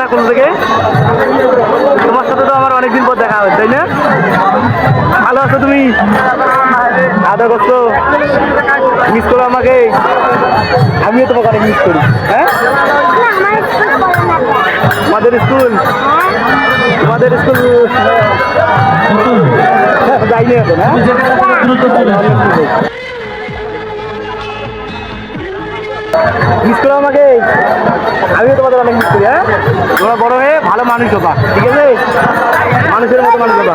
না কোন থেকে? তোমার সাথে তো আমার অনেকদিন পর দেখা হবে, তাই না? ভালো আছো তুমি? আদা করছো? মিস করো আমাকে? আমিও তোমাকে অনেক মিস করি। হ্যাঁ, তোমাদের স্কুল যাইনি এখন। হ্যাঁ, মিস করো আমাকে? আমিও তোমাদের অনেক মিস করি। হ্যাঁ, তোমরা বড় হয়ে ভালো মানুষ হবা, ঠিক আছে? মানুষের মতো মানুষ হবা।